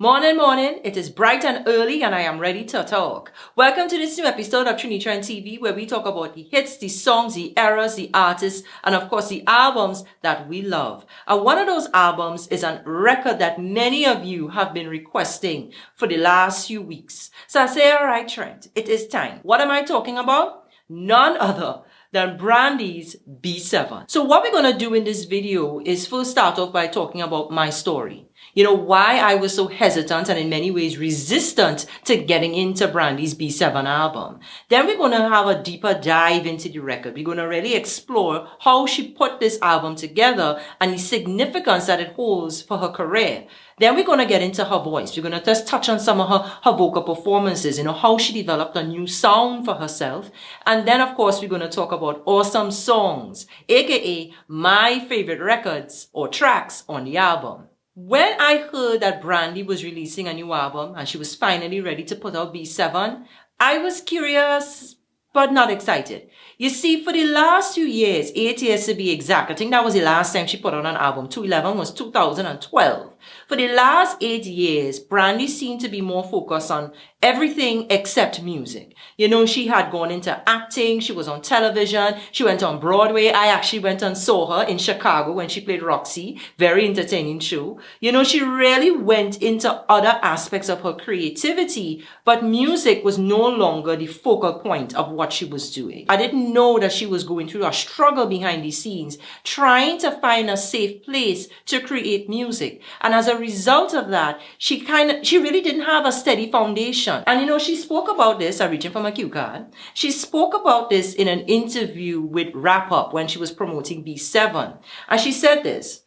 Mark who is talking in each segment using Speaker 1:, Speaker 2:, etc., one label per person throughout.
Speaker 1: Morning, morning. It is bright and early and I am ready to talk. Welcome to this new episode of Trini Trent TV where we talk about the hits, the songs, the eras, the artists, and of course the albums that we love. And one of those albums is a record that many of you have been requesting for the last few weeks. So I say, all right, Trent, it is time. What am I talking about? None other than Brandy's B7. So what we're going to do in this video is first start off by talking about my story. You know, why I was so hesitant and in many ways resistant to getting into Brandy's B7 album. Then we're going to have a deeper dive into the record. We're going to really explore how she put this album together and the significance that it holds for her career. Then we're going to get into her voice. We're going to just touch on some of her vocal performances, you know, how she developed a new sound for herself. And then, of course, we're going to talk about awesome songs, aka my favorite records or tracks on the album. When I heard that Brandy was releasing a new album and she was finally ready to put out B7, I was curious, but not excited. You see, for the last 2 years, 8 years to be exact, I think that was the last time she put out an album. 2011 was 2012. For the last 8 years, Brandy seemed to be more focused on everything except music. You know, she had gone into acting. She was on television. She went on Broadway. I actually went and saw her in Chicago when she played Roxy. Very entertaining show. You know, she really went into other aspects of her creativity, but music was no longer the focal point of what she was doing. I didn't know that she was going through a struggle behind the scenes, trying to find a safe place to create music. And as a result of that, she really didn't have a steady foundation. And you know, she spoke about this, I'm reaching for my cue card. She spoke about this in an interview with Wrap Up when she was promoting B7. And she said this: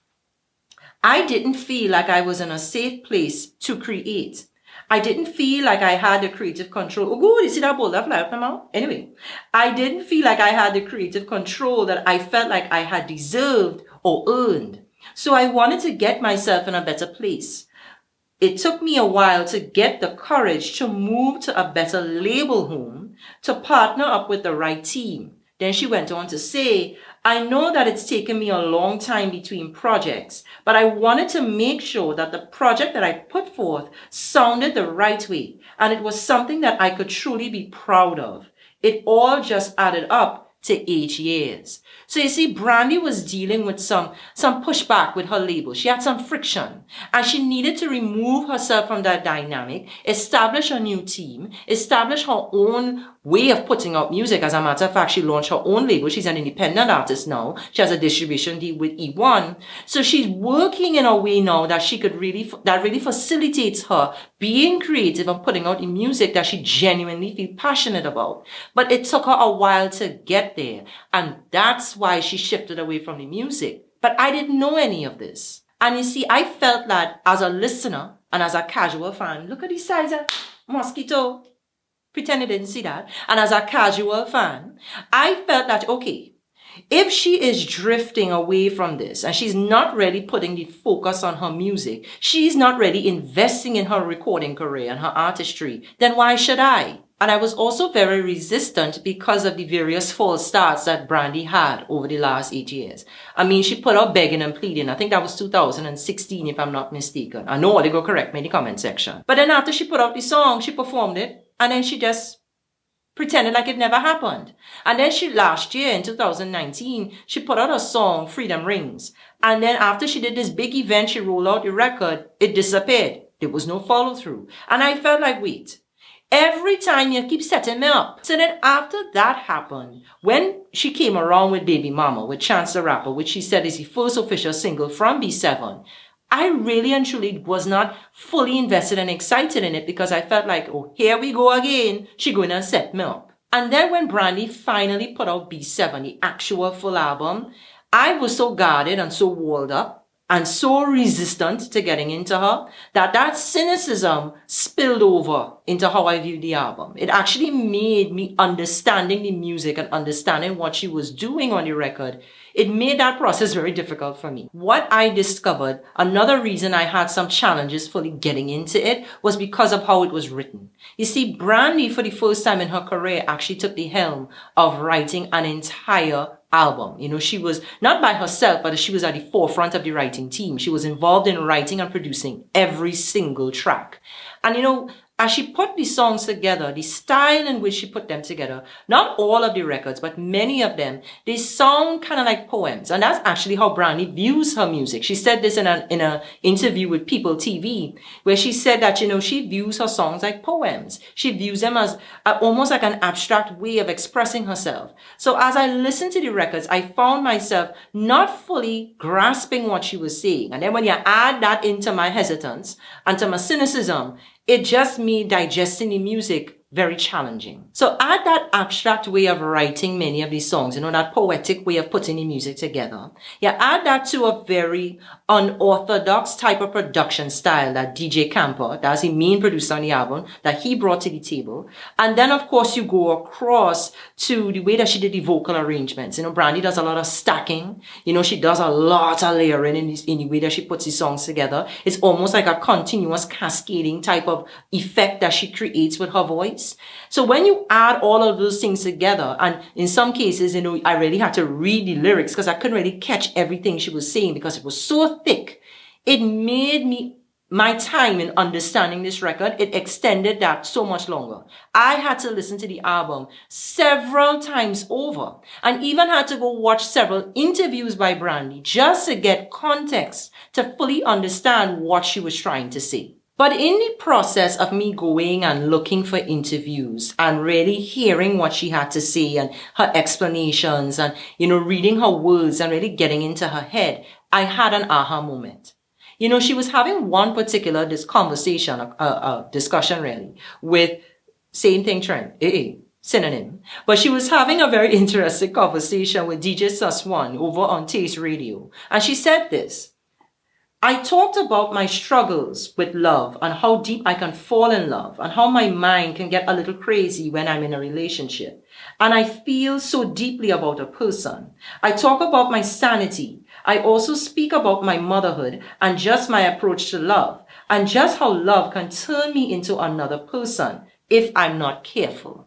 Speaker 1: I didn't feel like I was in a safe place to create. I didn't feel like I had the creative control. Oh, good, you see that bowl of life now? Anyway, I didn't feel like I had the creative control that I felt like I had deserved or earned. So I wanted to get myself in a better place. It took me a while to get the courage to move to a better label home, to partner up with the right team. Then she went on to say, I know that it's taken me a long time between projects, but I wanted to make sure that the project that I put forth sounded the right way, and it was something that I could truly be proud of. It all just added up to 8 years. So you see, Brandy was dealing with some pushback with her label. She had some friction and she needed to remove herself from that dynamic, establish a new team, establish her own way of putting out music. As a matter of fact, she launched her own label. She's an independent artist now. She has a distribution deal with E1. So she's working in a way now that that really facilitates her being creative and putting out the music that she genuinely feels passionate about. But it took her a while to get there. And that's why she shifted away from the music. But I didn't know any of this. And you see, I felt that as a listener and as a casual fan, look at the size of mosquito. Pretend I didn't see that. And as a casual fan, I felt that, okay, if she is drifting away from this and she's not really putting the focus on her music, she's not really investing in her recording career and her artistry, then why should I? And I was also very resistant because of the various false starts that Brandy had over the last 8 years. I mean, she put out Begging and Pleading. I think that was 2016, if I'm not mistaken. I know they go correct me in the comment section. But then after she put out the song, she performed it. And then she just pretended like it never happened. And then last year in 2019, she put out a song, Freedom Rings. And then after she did this big event, she rolled out the record, it disappeared. There was no follow through. And I felt like, wait, every time you keep setting me up. So then after that happened, when she came around with Baby Mama, with Chance the Rapper, which she said is the first official single from B7, I really and truly was not fully invested and excited in it because I felt like, oh, here we go again. She's going to set me up. And then when Brandy finally put out B7, the actual full album, I was so guarded and so walled up and so resistant to getting into her that cynicism spilled over into how I viewed the album. It actually made me understanding the music and understanding what she was doing on the record. It made that process very difficult for me. What I discovered, another reason I had some challenges fully getting into it, was because of how it was written. You see, Brandy, for the first time in her career, actually took the helm of writing an entire album. She was not by herself, but she was at the forefront of the writing team. She was involved in writing and producing every single track. And as she put the songs together, the style in which she put them together, not all of the records, but many of them, they sound kind of like poems. And that's actually how Brandy views her music. She said this in an interview with People TV, where she said that, she views her songs like poems. She views them as almost like an abstract way of expressing herself. So as I listened to the records, I found myself not fully grasping what she was saying. And then when you add that into my hesitance and to my cynicism, it just made digesting the music very challenging. So add that abstract way of writing many of these songs, that poetic way of putting the music together. You add that to a very unorthodox type of production style that DJ Camper, that's the main producer on the album, that he brought to the table. And then, of course, you go across to the way that she did the vocal arrangements. Brandy does a lot of stacking. She does a lot of layering in the way that she puts the songs together. It's almost like a continuous cascading type of effect that she creates with her voice. So when you add all of those things together, and in some cases, I really had to read the lyrics because I couldn't really catch everything she was saying because it was so thick. It made my time in understanding this record, it extended that so much longer. I had to listen to the album several times over and even had to go watch several interviews by Brandy just to get context to fully understand what she was trying to say. But in the process of me going and looking for interviews and really hearing what she had to say and her explanations and, reading her words and really getting into her head, I had an aha moment. She was having one particular conversation, a discussion really, with same thing trend, synonym. But she was having a very interesting conversation with DJ Sus1 over on Taste Radio. And she said this: I talked about my struggles with love and how deep I can fall in love and how my mind can get a little crazy when I'm in a relationship. And I feel so deeply about a person. I talk about my sanity. I also speak about my motherhood and just my approach to love and just how love can turn me into another person if I'm not careful.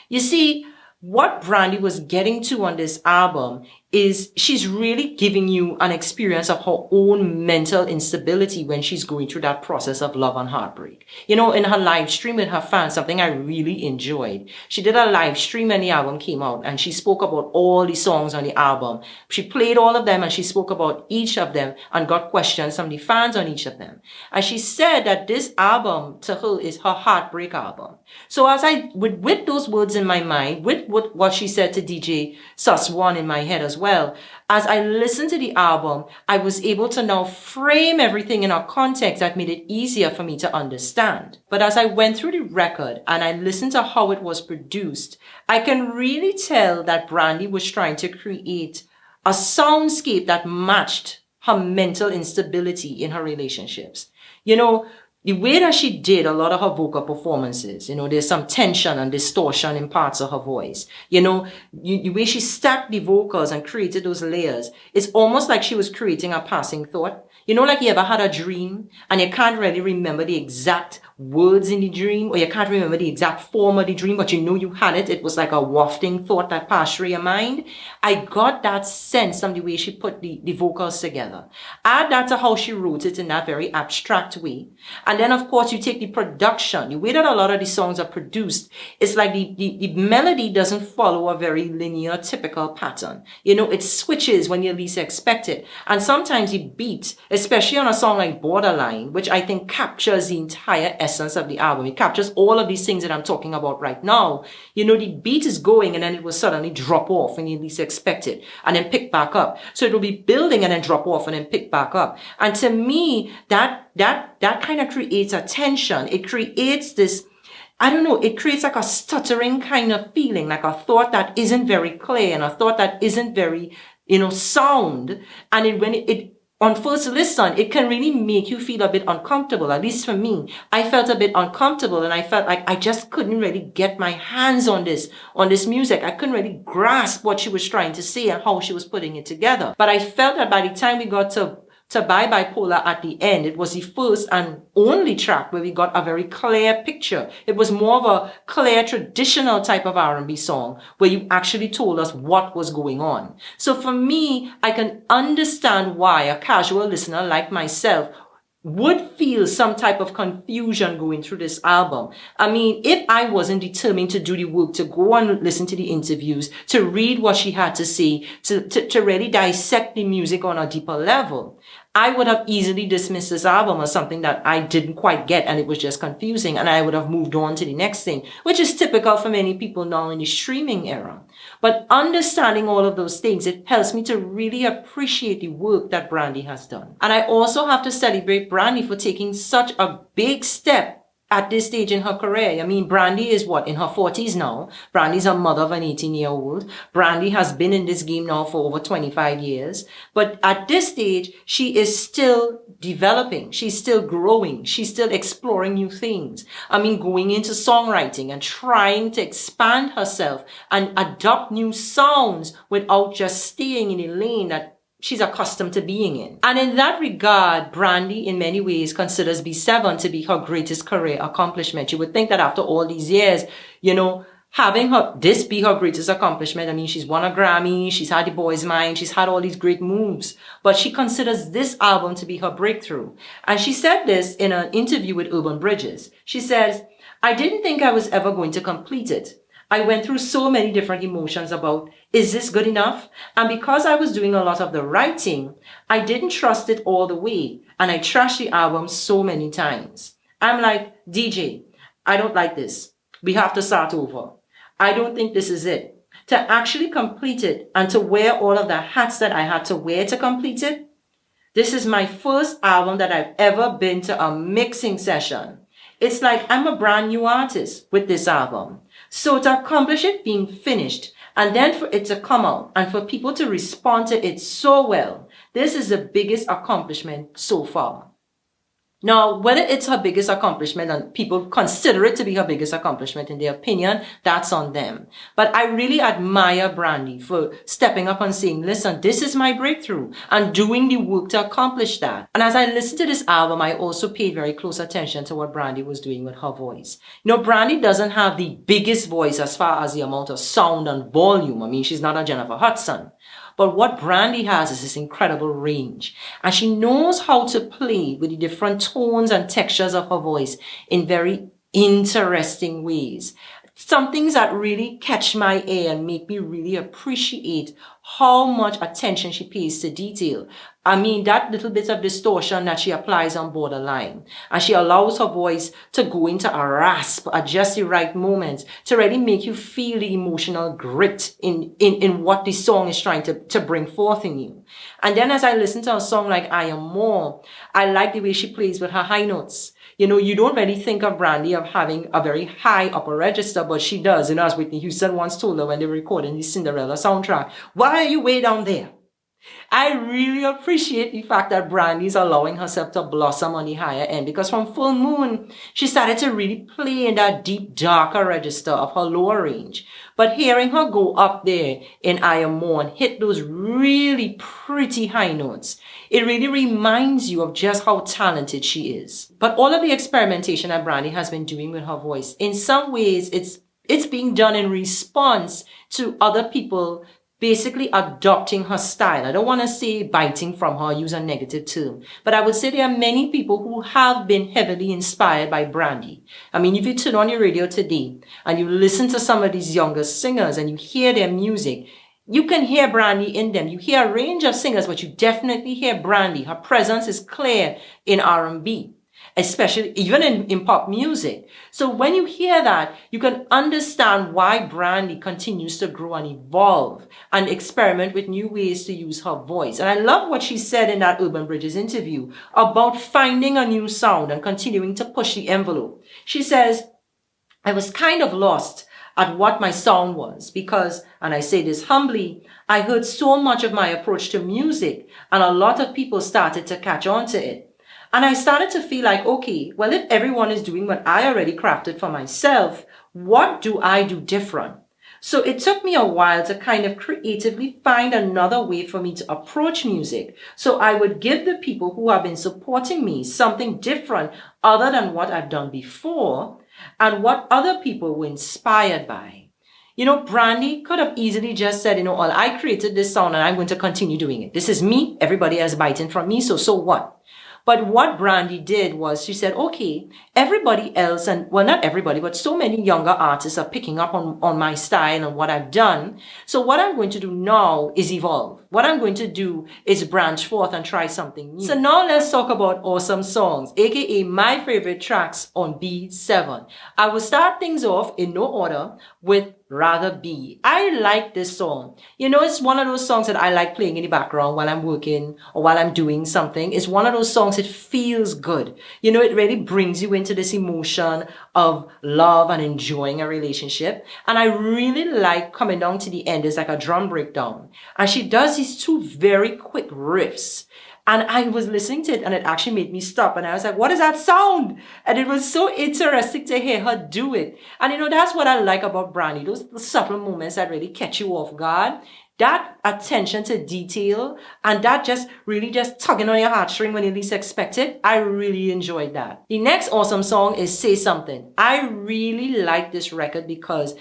Speaker 1: You see, what Brandy was getting to on this album is she's really giving you an experience of her own mental instability when she's going through that process of love and heartbreak. In her live stream with her fans, something I really enjoyed. She did a live stream when the album came out and she spoke about all the songs on the album. She played all of them and she spoke about each of them and got questions from the fans on each of them. And she said that this album to her is her heartbreak album. So as with those words in my mind, with what she said to DJ Sus1 in my head as well, as I listened to the album, I was able to now frame everything in a context that made it easier for me to understand. But as I went through the record and I listened to how it was produced, I can really tell that Brandy was trying to create a soundscape that matched her mental instability in her relationships. The way that she did a lot of her vocal performances, there's some tension and distortion in parts of her voice. The way she stacked the vocals and created those layers, it's almost like she was creating a passing thought. Like you ever had a dream and you can't really remember the exact words in the dream, or you can't remember the exact form of the dream, but you had it. It was like a wafting thought that passed through your mind. I got that sense from the way she put the vocals together. Add that to how she wrote it in that very abstract way. And then, of course, you take the production, the way that a lot of the songs are produced. It's like the melody doesn't follow a very linear, typical pattern. It switches when you least expect it. And sometimes the beat, especially on a song like Borderline, which I think captures the entire essence of the album. It captures all of these things that I'm talking about right now. The beat is going and then it will suddenly drop off when you least expect it and then pick back up. So it will be building and then drop off and then pick back up. And to me, that kind of creates a tension. It creates this, it creates like a stuttering kind of feeling, like a thought that isn't very clear and a thought that isn't very, sound. And when it on first listen, it can really make you feel a bit uncomfortable. At least for me, I felt a bit uncomfortable and I felt like I just couldn't really get my hands on this music. I couldn't really grasp what she was trying to say and how she was putting it together. But I felt that by the time we got to to Bye Bipolar at the end, it was the first and only track where we got a very clear picture. It was more of a clear traditional type of R&B song where you actually told us what was going on. So for me, I can understand why a casual listener like myself would feel some type of confusion going through this album. I mean, if I wasn't determined to do the work, to go and listen to the interviews, to read what she had to say, to really dissect the music on a deeper level, I would have easily dismissed this album as something that I didn't quite get and it was just confusing, and I would have moved on to the next thing, which is typical for many people now in the streaming era. But understanding all of those things, it helps me to really appreciate the work that Brandy has done. And I also have to celebrate Brandy for taking such a big step at this stage in her career. I mean, Brandy is in her 40s now. Brandy's a mother of an 18-year-old. Brandy has been in this game now for over 25 years. But at this stage, she is still developing. She's still growing. She's still exploring new things. I mean, going into songwriting and trying to expand herself and adopt new sounds without just staying in a lane that she's accustomed to being in. And in that regard, Brandy in many ways considers B7 to be her greatest career accomplishment. You would think that after all these years, having this be her greatest accomplishment. I mean, she's won a Grammy, she's had The Boy's Mind, she's had all these great moves, but she considers this album to be her breakthrough. And she said this in an interview with Urban Bridges. She says, "I didn't think I was ever going to complete it. I went through so many different emotions about, is this good enough? And because I was doing a lot of the writing, I didn't trust it all the way. And I trashed the album so many times. I'm like, DJ, I don't like this. We have to start over. I don't think this is it." To actually complete it and to wear all of the hats that I had to wear to complete it, this is my first album that I've ever been to a mixing session. It's like I'm a brand new artist with this album. So to accomplish it being finished and then for it to come out and for people to respond to it so well, this is the biggest accomplishment so far. Now, whether it's her biggest accomplishment and people consider it to be her biggest accomplishment in their opinion, that's on them. But I really admire Brandy for stepping up and saying, listen, this is my breakthrough, and doing the work to accomplish that. And as I listened to this album, I also paid very close attention to what Brandy was doing with her voice. Brandy doesn't have the biggest voice as far as the amount of sound and volume. I mean, she's not a Jennifer Hudson. But what Brandy has is this incredible range. And she knows how to play with the different tones and textures of her voice in very interesting ways. Some things that really catch my ear and make me really appreciate how much attention she pays to detail. I mean, that little bit of distortion that she applies on Borderline. And she allows her voice to go into a rasp at just the right moment to really make you feel the emotional grit in what the song is trying to bring forth in you. And then as I listen to a song like I Am More, I like the way she plays with her high notes. You don't really think of Brandy of having a very high upper register, but she does. As Whitney Houston once told her when they were recording the Cinderella soundtrack, "Why are you way down there?" I really appreciate the fact that Brandy is allowing herself to blossom on the higher end, because from Full Moon, she started to really play in that deep, darker register of her lower range. But hearing her go up there in I Am More and hit those really pretty high notes, it really reminds you of just how talented she is. But all of the experimentation that Brandy has been doing with her voice, in some ways, it's being done in response to other people basically adopting her style. I don't want to say biting from her, use a negative term, but I would say there are many people who have been heavily inspired by Brandy. I mean, if you turn on your radio today and you listen to some of these younger singers and you hear their music, you can hear Brandy in them. You hear a range of singers, but you definitely hear Brandy. Her presence is clear in R&B. Especially even in pop music. So when you hear that, you can understand why Brandy continues to grow and evolve and experiment with new ways to use her voice. And I love what she said in that Urban Bridges interview about finding a new sound and continuing to push the envelope. She says, "I was kind of lost at what my sound was because, and I say this humbly, I heard so much of my approach to music and a lot of people started to catch on to it. And I started to feel like, okay, well, if everyone is doing what I already crafted for myself, what do I do different? So it took me a while to kind of creatively find another way for me to approach music. So I would give the people who have been supporting me something different other than what I've done before and what other people were inspired by. Brandy could have easily just said, well, I created this sound and I'm going to continue doing it. This is me. Everybody else biting from me. So what? But what Brandy did was she said, okay, everybody else, and well, not everybody, but so many younger artists are picking up on my style and what I've done. So what I'm going to do now is evolve. What I'm going to do is branch forth and try something new. So now let's talk about awesome songs, aka my favorite tracks on B7. I will start things off in no order with Rather Be. I like this song. It's one of those songs that I like playing in the background while I'm working or while I'm doing something. It's one of those songs, it feels good. It really brings you into this emotion of love and enjoying a relationship. And I really like coming down to the end. It's like a drum breakdown. And she does these two very quick riffs. And I was listening to it and it actually made me stop. And I was like, what is that sound? And it was so interesting to hear her do it. And that's what I like about Brandy. Those subtle moments that really catch you off guard. That attention to detail and that just really just tugging on your heartstring when you least expect it. I really enjoyed that. The next awesome song is Say Something. I really like this record because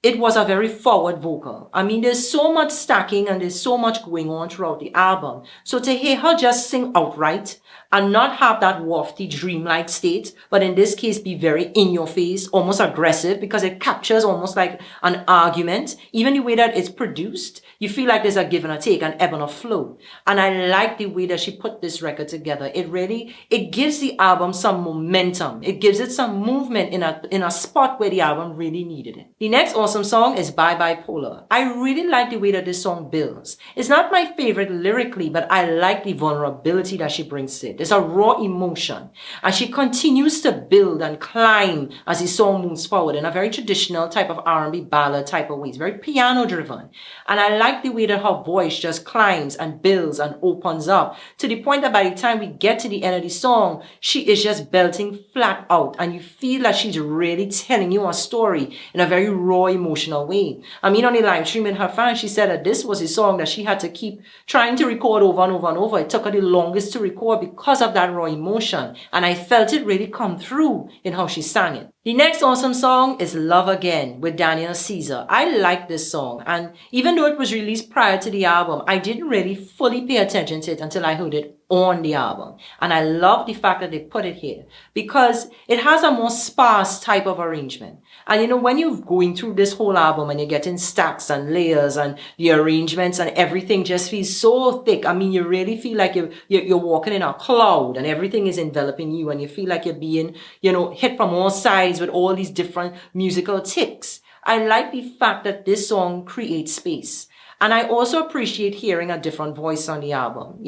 Speaker 1: it was a very forward vocal. I mean, there's so much stacking and there's so much going on throughout the album. So to hear her just sing outright and not have that wafty dreamlike state, but in this case be very in your face, almost aggressive, because it captures almost like an argument. Even the way that it's produced, you feel like there's a give and a take, an ebb and a flow. And I like the way that she put this record together. It gives the album some momentum. It gives it some movement in a spot where the album really needed it. The next awesome song is Bye Bipolar. I really like the way that this song builds. It's not my favorite lyrically, but I like the vulnerability that she brings to it. There's a raw emotion. And she continues to build and climb as the song moves forward in a very traditional type of R&B ballad type of way. It's very piano driven. And I like the way that her voice just climbs and builds and opens up to the point that by the time we get to the end of the song, she is just belting flat out. And you feel like she's really telling you a story in a very raw, emotional way. I mean, on the live stream with her fans, she said that this was a song that she had to keep trying to record over and over and over. It took her the longest to record because of that raw emotion. And I felt it really come through in how she sang it. The next awesome song is Love Again with Daniel Caesar. I like this song. And even though it was released prior to the album, I didn't really fully pay attention to it until I heard it on the album. And I love the fact that they put it here because it has a more sparse type of arrangement. And when you're going through this whole album and you're getting stacks and layers and the arrangements and everything just feels so thick. I mean, you really feel like you're walking in a cloud and everything is enveloping you and you feel like you're being, hit from all sides with all these different musical ticks. I like the fact that this song creates space. And I also appreciate hearing a different voice on the album.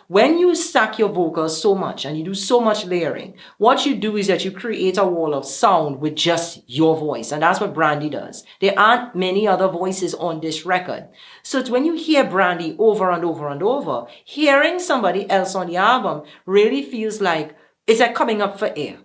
Speaker 1: When you stack your vocals so much and you do so much layering, what you do is that you create a wall of sound with just your voice. And that's what Brandy does. There aren't many other voices on this record. So it's when you hear Brandy over and over and over, hearing somebody else on the album really feels like it's like coming up for air.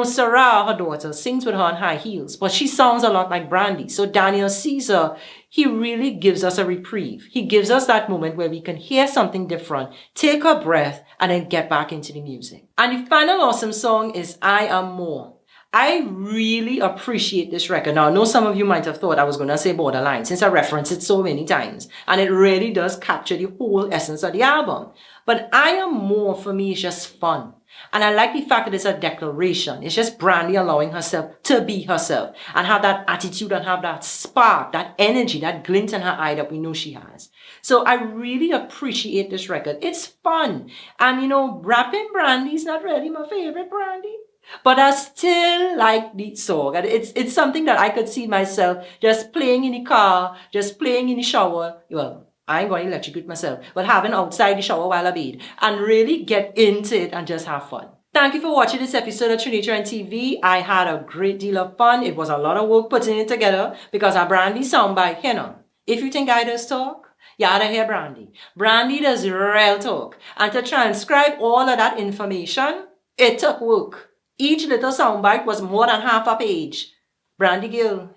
Speaker 1: Sarah, her daughter, sings with her on high heels, but she sounds a lot like Brandy. So Daniel Caesar, he really gives us a reprieve. He gives us that moment where we can hear something different, take a breath, and then get back into the music. And the final awesome song is I Am More. I really appreciate this record. Now, I know some of you might have thought I was going to say Borderline since I referenced it so many times. And it really does capture the whole essence of the album. But I Am More for me is just fun. And I like the fact that it's a declaration. It's just Brandy allowing herself to be herself and have that attitude and have that spark, that energy, that glint in her eye that we know she has. So I really appreciate this record. It's fun. And rapping Brandy is not really my favorite Brandy. But I still like the song. And it's something that I could see myself just playing in the car, just playing in the shower. Well, I ain't going to electrocute myself, but having outside the shower while I bathe and really get into it and just have fun. Thank you for watching this episode of Trini Trent TV. I had a great deal of fun. It was a lot of work putting it together because I Brandy soundbite, If you think I does talk, you ought to hear Brandy. Brandy does real talk. And to transcribe all of that information, it took work. Each little soundbite was more than half a page. Brandy Gill.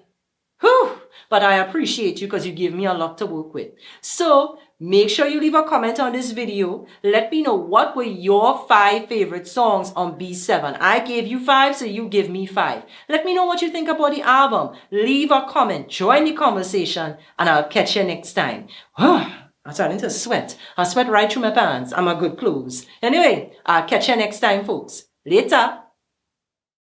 Speaker 1: Whew! but I appreciate you because you give me a lot to work with. So make sure you leave a comment on this video. Let me know what were your 5 favorite songs on B7. I gave you 5, so you give me 5. Let me know what you think about the album. Leave a comment, join the conversation, and I'll catch you next time. I'm starting to sweat. I sweat right through my pants and my good clothes. Anyway, I'll catch you next time, folks. Later.